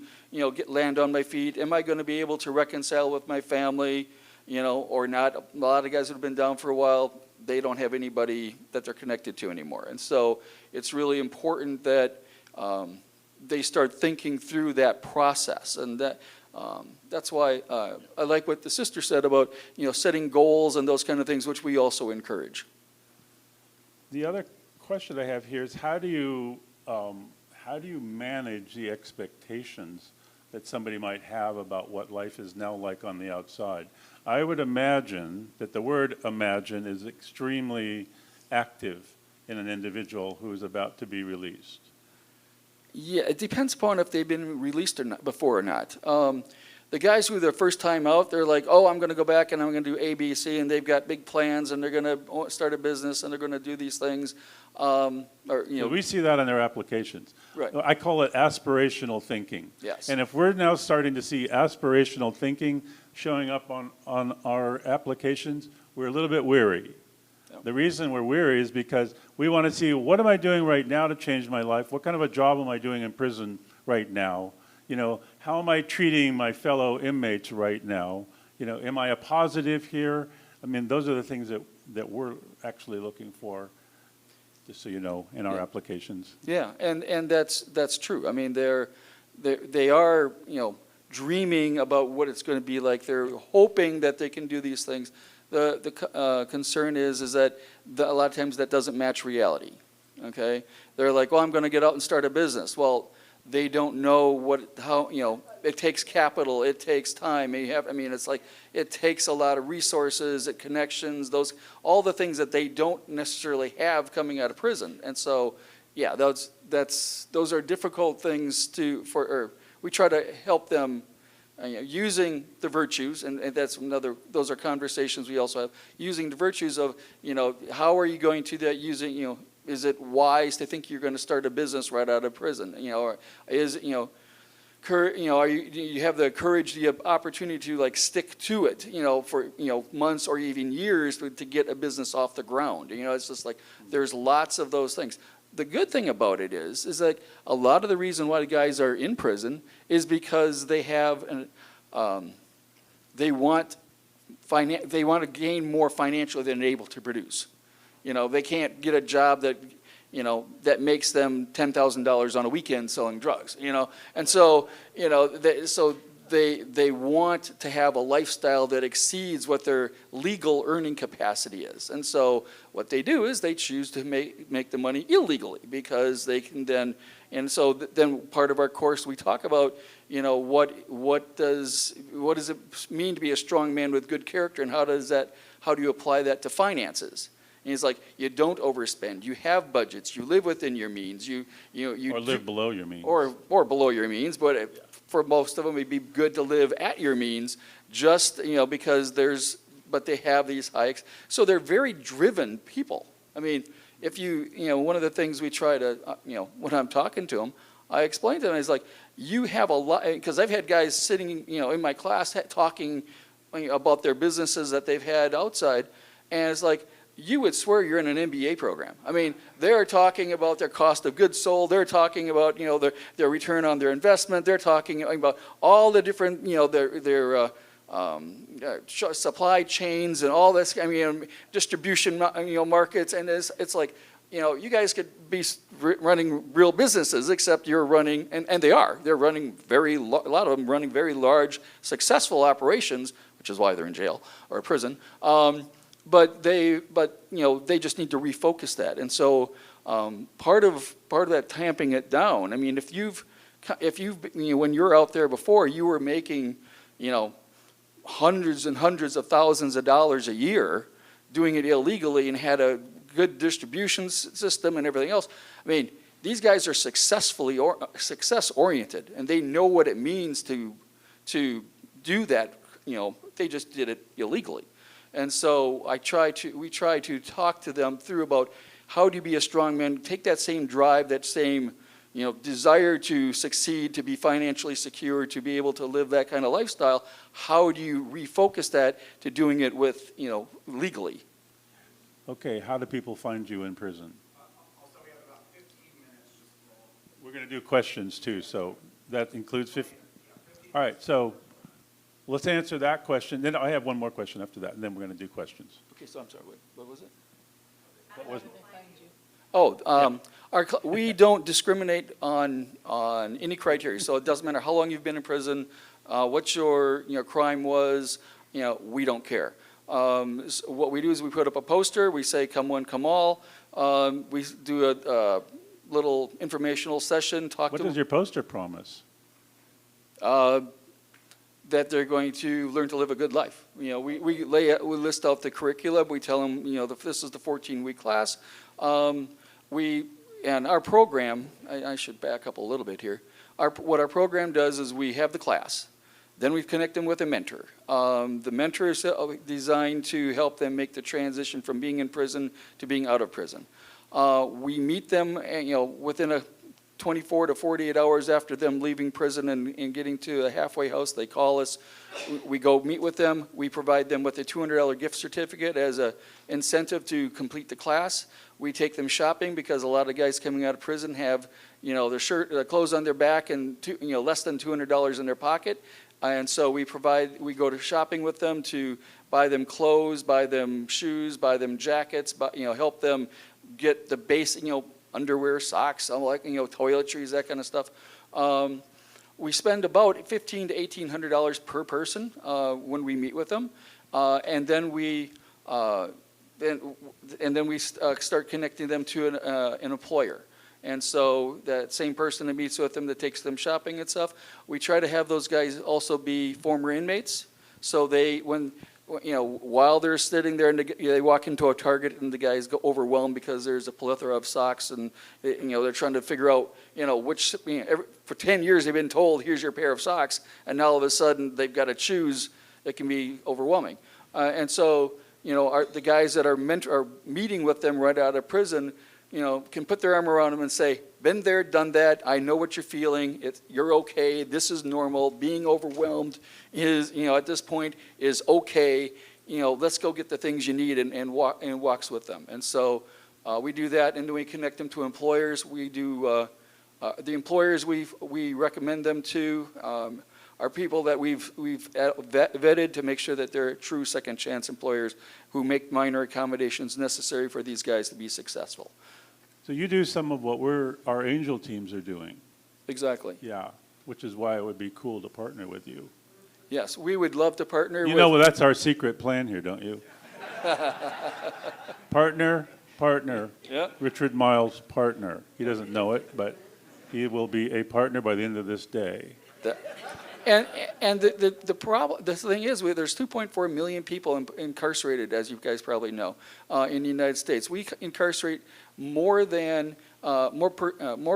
land on my feet? Am I going to be able to reconcile with my family, or not? A lot of guys that have been down for a while, they don't have anybody that they're connected to anymore. And so it's really important that they start thinking through that process. And that's why I like what the sister said about, setting goals and those kind of things, which we also encourage. The other question I have here is how do you manage the expectations that somebody might have about what life is now like on the outside? I would imagine that the word imagine is extremely active in an individual who is about to be released. Yeah, it depends upon if they've been released or not, before or not. The guys who are their first time out, they're like, oh, I'm going to go back and I'm going to do A, B, C, and they've got big plans and they're going to start a business and they're going to do these things. We see that on their applications. Right. I call it aspirational thinking. Yes. And if we're now starting to see aspirational thinking showing up on our applications, we're a little bit weary. Yep. The reason we're weary is because we want to see, what am I doing right now to change my life? What kind of a job am I doing in prison right now? How am I treating my fellow inmates right now? Am I a positive here? I mean, those are the things that we're actually looking for, just so you know, in our applications. Yeah, and that's true. I mean, they are, dreaming about what it's going to be like. They're hoping that they can do these things. The concern is that a lot of times that doesn't match reality. Okay, they're like, well, I'm going to get out and start a business. Well, they don't know how it takes capital, it takes time. It's like it takes a lot of resources, connections, all the things that they don't necessarily have coming out of prison. And so, yeah, those are difficult things we try to help them using the virtues, and those are conversations we also have, using the virtues of, how are you going to that using, is it wise to think you're going to start a business right out of prison? Or is you have the courage, the opportunity to stick to it, for months or even years to get a business off the ground. It's just there's lots of those things. The good thing about it is that a lot of the reason why the guys are in prison is because they have they want to gain more financially than they're able to produce. They can't get a job that that makes them $10,000 on a weekend selling drugs. And so they want to have a lifestyle that exceeds what their legal earning capacity is. And so what they do is they choose to make the money illegally, because they can then, and so then part of our course we talk about, what does it mean to be a strong man with good character, and how do you apply that to finances? And he's like, you don't overspend. You have budgets. You live within your means. You or live below your means. Or below your means, but for most of them, it'd be good to live at your means, just because but they have these hikes. So they're very driven people. I mean, if one of the things we try to, when I'm talking to them, I explain to them, it's like, you have a lot, because I've had guys sitting, in my class talking about their businesses that they've had outside, and it's like, you would swear you're in an MBA program. I mean, they're talking about their cost of goods sold. They're talking about, their return on their investment. They're talking about all the different, their supply chains and all this. I mean, distribution, markets. And it's like, you guys could be running real businesses, except you're running, and they are. They're running a lot of them running very large, successful operations, which is why they're in jail or prison. but they just need to refocus that. And so part of that tamping it down. I mean, if you've when you're out there before, you were making hundreds and hundreds of thousands of dollars a year doing it illegally and had a good distribution system and everything else. I mean, these guys are success oriented, and they know what it means to do that. They just did it illegally. And so we try to talk to them through about how do you be a strong man, take that same drive, that same desire to succeed, to be financially secure, to be able to live that kind of lifestyle. How do you refocus that to doing it with, legally? Okay, how do people find you in prison? Also, we have about 15 minutes just We're going to do questions too, so that includes 15. All right, so let's answer that question. Then I have one more question after that, and then we're going to do questions. Okay, so I'm sorry, what was it? What was We don't discriminate on any criteria, so it doesn't matter how long you've been in prison, what your crime was, we don't care. So what we do is we put up a poster, we say come one, come all. We do a little informational session, talk What to does them. your poster promise? That they're going to learn to live a good life. We list out the curriculum. We tell them, this is the 14-week class. And our program, I should back up a little bit here. What our program does is we have the class. Then we connect them with a mentor. The mentor is designed to help them make the transition from being in prison to being out of prison. We meet them, within a 24 to 48 hours after them leaving prison and getting to a halfway house. They call us. We go meet with them. We provide them with a $200 gift certificate as an incentive to complete the class. We take them shopping because a lot of guys coming out of prison have, their clothes on their back and less than $200 in their pocket. And so we go to shopping with them to buy them clothes, buy them shoes, buy them jackets, help them get the basic, underwear, socks, toiletries, that kind of stuff. We spend about $1,500 to $1,800 per person when we meet with them, and then we start connecting them to an employer. And so that same person that meets with them, that takes them shopping and stuff, we try to have those guys also be former inmates. So while they're sitting there and they walk into a Target and the guys go overwhelmed because there's a plethora of socks and they're trying to figure out which for 10 years they've been told here's your pair of socks, and now all of a sudden they've got to choose. It can be overwhelming. And so the guys that are meeting with them right out of prison can put their arm around them and say, been there, done that, I know what you're feeling, you're okay, this is normal, being overwhelmed is, at this point is okay, let's go get the things you need and walks with them. And so we do that, and then we connect them to employers. We do, the employers we recommend them to are people that we've vetted to make sure that they're true second chance employers who make minor accommodations necessary for these guys to be successful. So you do some of what our angel teams are doing. Exactly. Yeah, which is why it would be cool to partner with you. Yes, we would love to partner with... Well, that's our secret plan here, don't you? Partner. Yep. Richard Miles, partner. He doesn't know it, but he will be a partner by the end of this day. And the problem, the thing is, there's 2.4 million people incarcerated, as you guys probably know, in the United States. We incarcerate more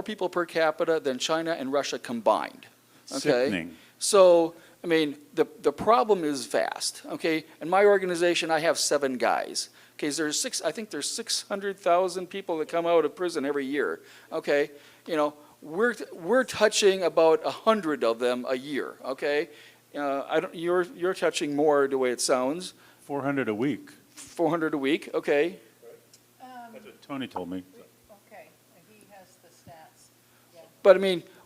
people per capita than China and Russia combined. Okay? Sickening. So, the problem is vast. Okay, in my organization, I have 7 guys. Okay, I think there's 600,000 people that come out of prison every year. Okay, we're touching about 100 of them a year. Okay, you're touching more the way it sounds. 400 a week. 400 a week. Okay. That's what Tony told me. Okay, he has the stats. Yeah. But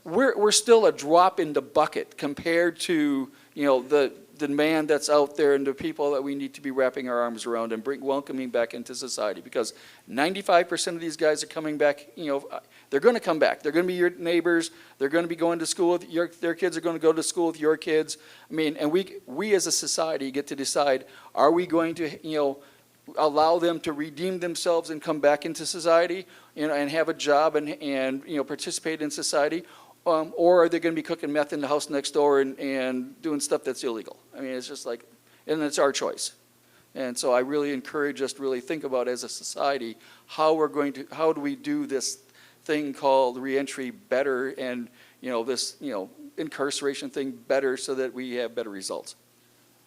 we're still a drop in the bucket compared to the demand that's out there and the people that we need to be wrapping our arms around and welcoming back into society, because 95% of these guys are coming back. They're going to come back. They're going to be your neighbors. They're going to be going to school with their kids are going to go to school with your kids. And we as a society get to decide: are we going to allow them to redeem themselves and come back into society, and have a job and participate in society, or are they going to be cooking meth in the house next door and doing stuff that's illegal? I mean, it's just like, and it's our choice. And so I really encourage us to really think about, as a society, how do we do this thing called reentry better, and this incarceration thing better, so that we have better results.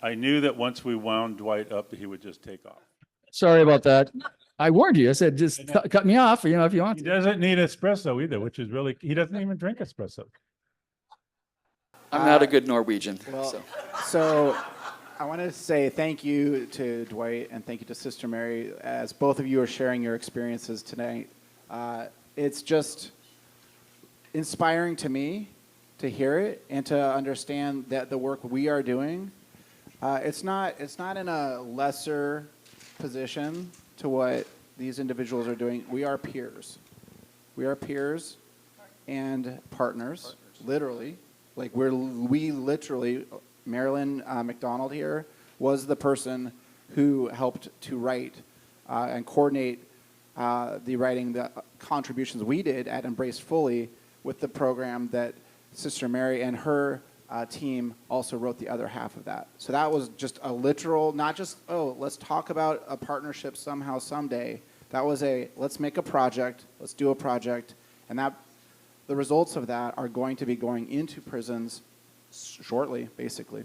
I knew that once we wound Dwight up, he would just take off. Sorry about that. I warned you. I said, just cut me off, if you want He to. doesn't need espresso either, which is really, he doesn't even drink espresso. I'm not a good Norwegian. Well, so I want to say thank you to Dwight and thank you to Sister Mary, as both of you are sharing your experiences tonight. It's just inspiring to me to hear it and to understand that the work we are doing, it's not in a lesser position to what these individuals are doing. We are peers. We are peers and partners. Literally. Like we literally, Marilyn McDonald here was the person who helped to write and coordinate the writing, the contributions we did at Embrace Fully with the program that Sister Mary and her team also wrote the other half of that. So that was just a literal, not just, oh, let's talk about a partnership somehow, someday. That was let's make a project, let's do a project, and the results of that are going to be going into prisons shortly, basically.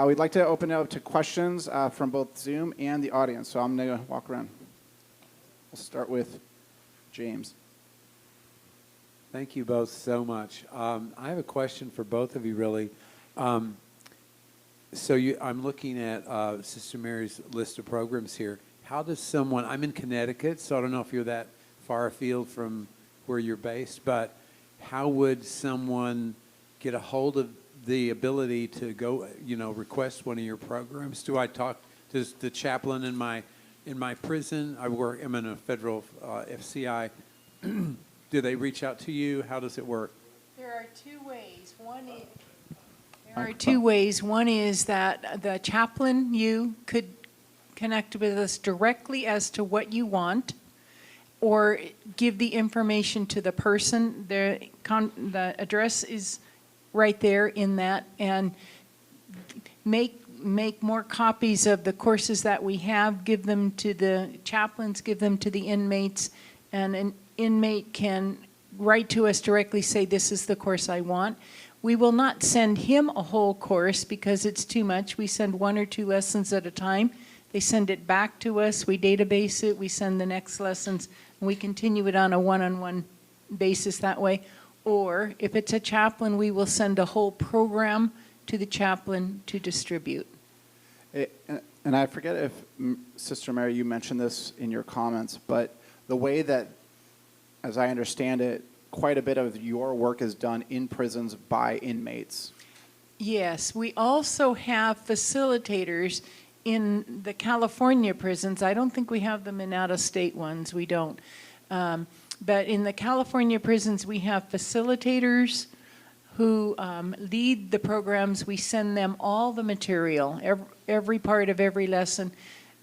We'd like to open it up to questions from both Zoom and the audience, so I'm going to walk around. We'll start with James. Thank you both so much. I have a question for both of you, really. I'm looking at Sister Mary's list of programs here. How does someone, I'm in Connecticut, so I don't know if you're that far afield from where you're based, but how would someone get a hold of the ability to go, request one of your programs? Does the chaplain in my prison, I'm in a federal FCI, do they reach out to you? How does it work? There are two ways. One is that the chaplain, you could connect with us directly as to what you want, or give the information to the person. The address is right there in that, and make more copies of the courses that we have, give them to the chaplains, give them to the inmates, and an inmate can write to us directly, say, this is the course I want. We will not send him a whole course because it's too much. We send 1 or 2 lessons at a time. They send it back to us, we database it, we send the next lessons, and we continue it on a one-on-one basis that way. Or if it's a chaplain, we will send a whole program to the chaplain to distribute. And I forget if, Sister Mary, you mentioned this in your comments, but the way that, as I understand it, quite a bit of your work is done in prisons by inmates. Yes, we also have facilitators in the California prisons. I don't think we have them in out-of-state ones. We don't. But in the California prisons, we have facilitators who lead the programs. We send them all the material, every part of every lesson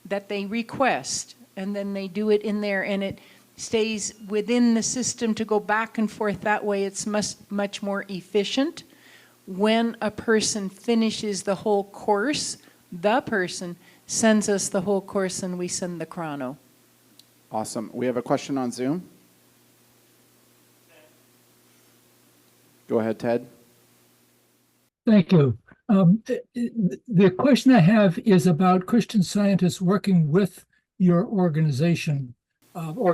that they request, and then they do it in there, and it stays within the system to go back and forth. That way it's much more efficient. When a person finishes the whole course, the person sends us the whole course and we send the chrono. Awesome. We have a question on Zoom. Go ahead, Ted. Thank you. The question I have is about Christian Scientists working with your organizations. The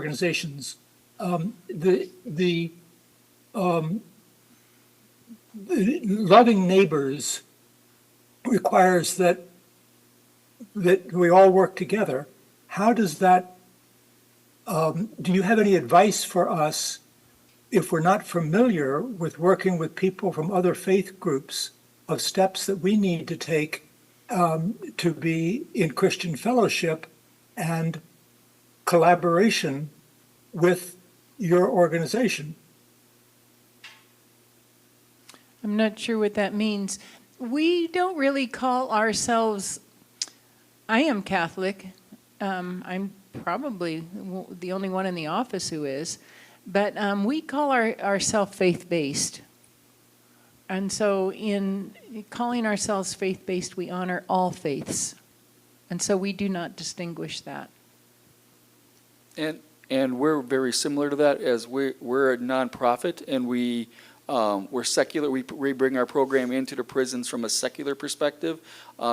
loving neighbors requires that we all work together. How does that? Do you have any advice for us if we're not familiar with working with people from other faith groups, of steps that we need to take to be in Christian fellowship and collaboration with your organization? I'm not sure what that means. We don't really call ourselves, I am Catholic, I'm probably the only one in the office who is, but we call ourselves faith-based. And so in calling ourselves faith-based, we honor all faiths. And so we do not distinguish that. And we're very similar to that, as we're a nonprofit, and we're secular. We bring our program into the prisons from a secular perspective,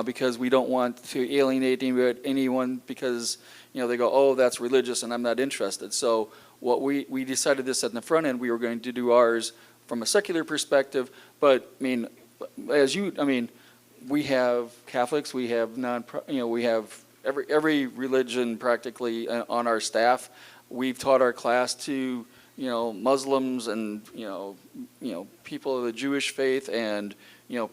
because we don't want to alienate anyone because, they go, oh, that's religious and I'm not interested. So what we decided this at the front end, we were going to do ours from a secular perspective. But we have Catholics, we have we have every religion practically on our staff. We've taught our class to Muslims and people of the Jewish faith and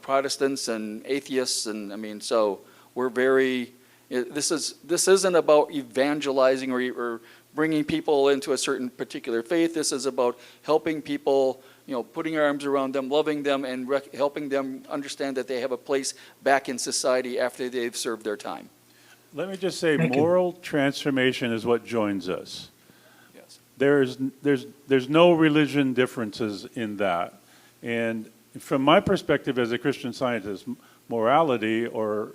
Protestants and atheists, and so we're very. This isn't about evangelizing or bringing people into a certain particular faith. This is about helping people, putting our arms around them, loving them, and helping them understand that they have a place back in society after they've served their time. Let me just say, Thank you. moral transformation is what joins us. Yes. There's no religion differences in that. And from my perspective as a Christian Scientist, morality or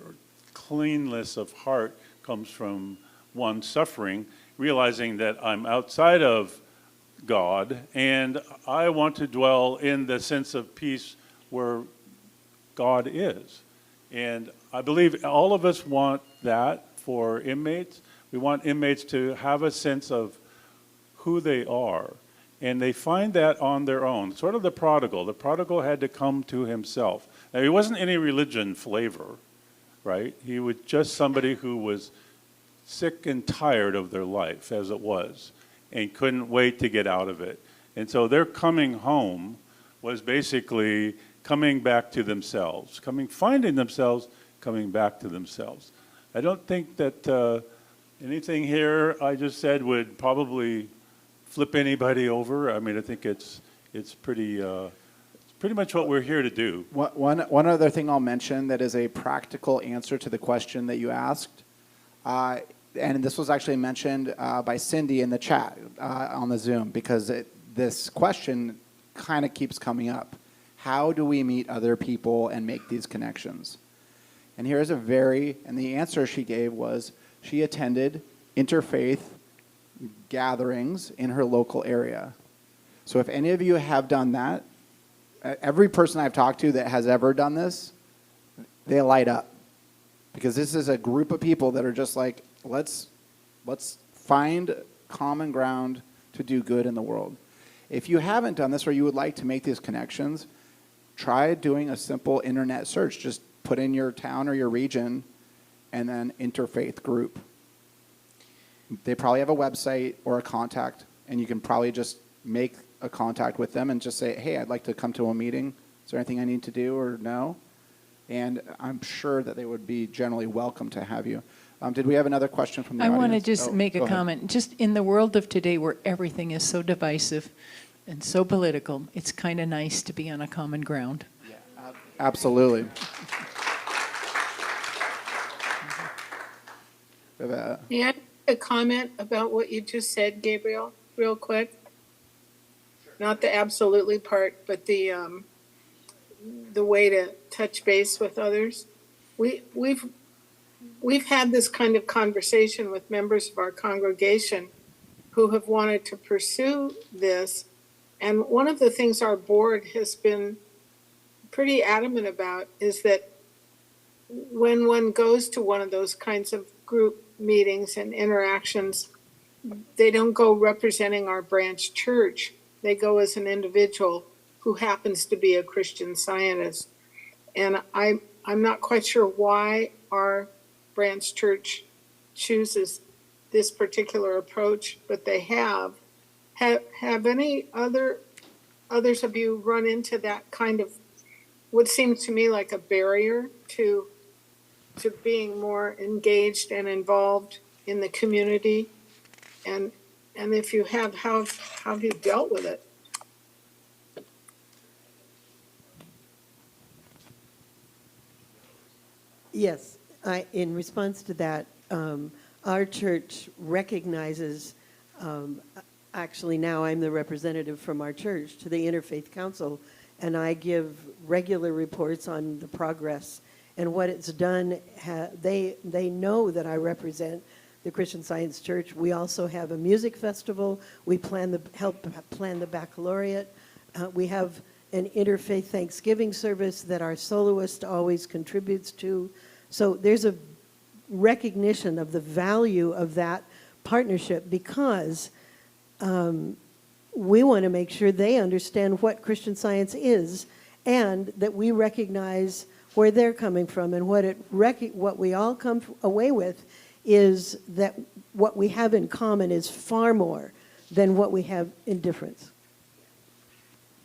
cleanness of heart comes from one suffering, realizing that I'm outside of God and I want to dwell in the sense of peace where God is. And I believe all of us want that for inmates. We want inmates to have a sense of who they are. And they find that on their own. Sort of the prodigal. The prodigal had to come to himself. Now, he wasn't any religion flavor, right? He was just somebody who was sick and tired of their life as it was and couldn't wait to get out of it. And so their coming home was basically coming back to themselves, finding themselves, coming back to themselves. I don't think that anything here I just said would probably flip anybody over. I mean, I think it's pretty much what we're here to do. One other thing I'll mention that is a practical answer to the question that you asked, and this was actually mentioned by Cindy in the chat on the Zoom, because this question kind of keeps coming up. How do we meet other people and make these connections? And here's and the answer she gave was she attended interfaith gatherings in her local area. So if any of you have done that, every person I've talked to that has ever done this, they light up. Because this is a group of people that are just like, let's find common ground to do good in the world. If you haven't done this or you would like to make these connections, try doing a simple internet search. Just put in your town or your region and then interfaith group. They probably have a website or a contact, and you can probably just make a contact with them and just say, hey, I'd like to come to a meeting. Is there anything I need to do or no? And I'm sure that they would be generally welcome to have you. Did we have another question from the audience? I want to just make a go ahead. comment. Just in the world of today where everything is so divisive and so political, it's kind of nice to be on a common ground. Yeah, absolutely. May I make a comment about what you just said, Gabriel, real quick? Not the absolutely part, but the way to touch base with others. We've had this kind of conversation with members of our congregation who have wanted to pursue this. And one of the things our board has been pretty adamant about is that when one goes to one of those kinds of group meetings and interactions, they don't go representing our branch church. They go as an individual who happens to be a Christian Scientist. And I'm not quite sure why our branch church chooses this particular approach, but they have. Have any others of you run into that kind of what seems to me like a barrier to being more engaged and involved in the community? And if you have, how have you dealt with it? Yes, in response to that, our church recognizes, actually now I'm the representative from our church to the Interfaith Council, and I give regular reports on the progress and what it's done. They know that I represent the Christian Science Church. We also have a music festival. We help plan the baccalaureate. We have an interfaith Thanksgiving service that our soloist always contributes to. So there's a recognition of the value of that partnership, because we want to make sure they understand what Christian Science is, and that we recognize where they're coming from, and what we all come away with is that what we have in common is far more than what we have in difference.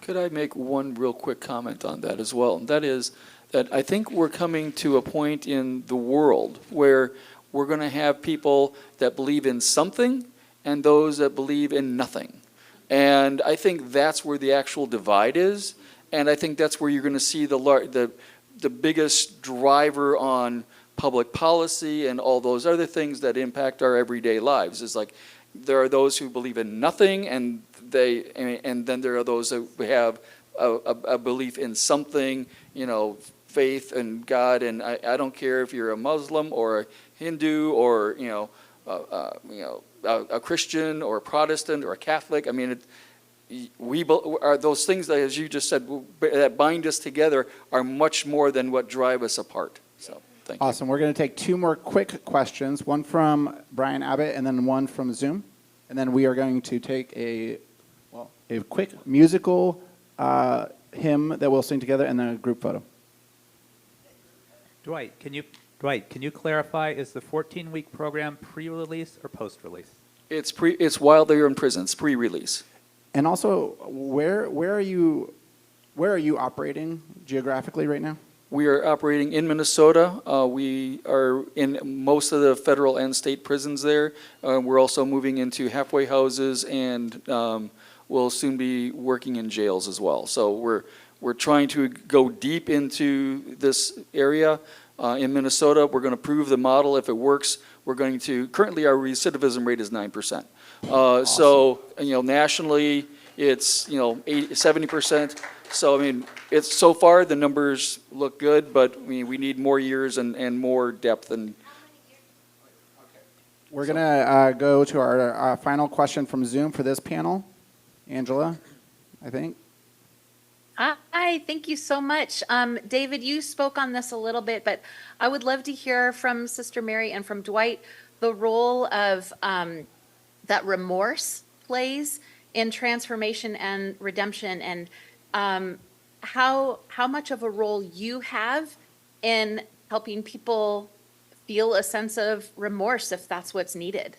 Could I make one real quick comment on that as well? And that is that I think we're coming to a point in the world where we're going to have people that believe in something and those that believe in nothing. And I think that's where the actual divide is. And I think that's where you're going to see the biggest driver on public policy and all those other things that impact our everyday lives. Is like there are those who believe in nothing, and then there are those that have a belief in something, faith in God. And I don't care if you're a Muslim or a Hindu or a Christian or a Protestant or a Catholic. I mean, we are those things that, as you just said, that bind us together are much more than what drive us apart. So, thank you. Awesome. We're going to take two more quick questions, one from Brian Abbott and then one from Zoom. And then we are going to take a quick musical hymn that we'll sing together, and then a group photo. Dwight, can you clarify, is the 14-week program pre-release or post-release? It's while they're in prison. It's pre-release. And also, where are you operating geographically right now? We are operating in Minnesota. We are in most of the federal and state prisons there. We're also moving into halfway houses, and we'll soon be working in jails as well. So we're trying to go deep into this area in Minnesota. We're going to prove the model. If it works, we're going to. Currently, our recidivism rate is 9%. Awesome. So nationally, it's 70%. So I mean, it's so far the numbers look good, but I mean we need more years and more depth. And we're gonna go to our final question from Zoom for this panel. Angela, I think. Hi, thank you so much. David, you spoke on this a little bit, but I would love to hear from Sister Mary and from Dwight the role of that remorse plays in transformation and redemption, and how much of a role you have in helping people feel a sense of remorse if that's what's needed.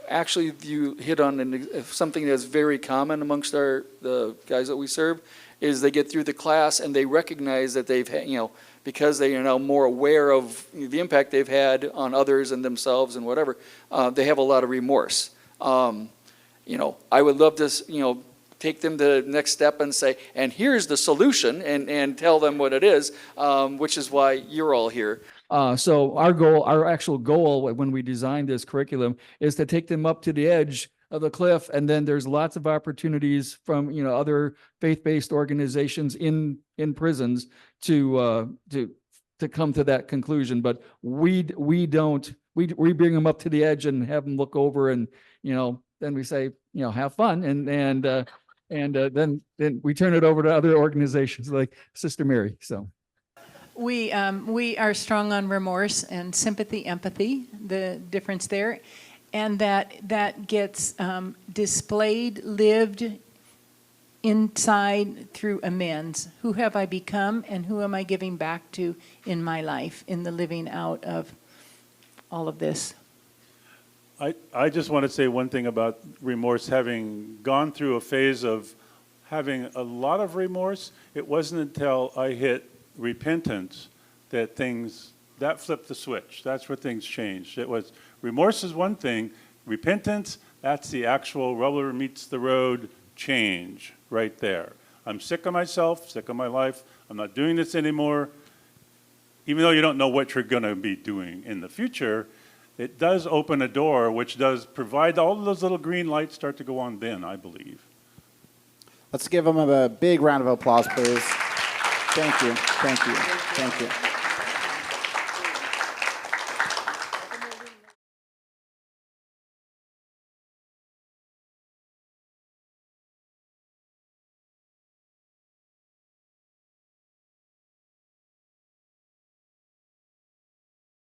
Actually, you hit on something that's very common amongst the guys that we serve, is they get through the class and they recognize that they've had, because they are now more aware of the impact they've had on others and themselves and whatever, they have a lot of remorse. I would love to, take them to the next step and say, and here's the solution, and tell them what it is, which is why you're all here. So our actual goal when we designed this curriculum is to take them up to the edge of the cliff, and then there's lots of opportunities from other faith-based organizations in prisons to come to that conclusion. But we bring them up to the edge and have them look over, and then we say have fun, and then we turn it over to other organizations like Sister Mary. So. We are strong on remorse and sympathy, empathy, the difference there, and that gets displayed, lived inside through amends. Who have I become, and who am I giving back to in my life, in the living out of all of this? I just want to say one thing about remorse. Having gone through a phase of having a lot of remorse, it wasn't until I hit repentance that flipped the switch. That's where things changed. It was remorse is one thing, repentance, that's the actual rubber meets the road change right there. I'm sick of myself, sick of my life, I'm not doing this anymore. even though you don't know what you're going to be doing in the future, it does open a door, which does provide all of those little green lights start to go on then, I believe. Let's give them a big round of applause, please. Thank you, thank you, thank you.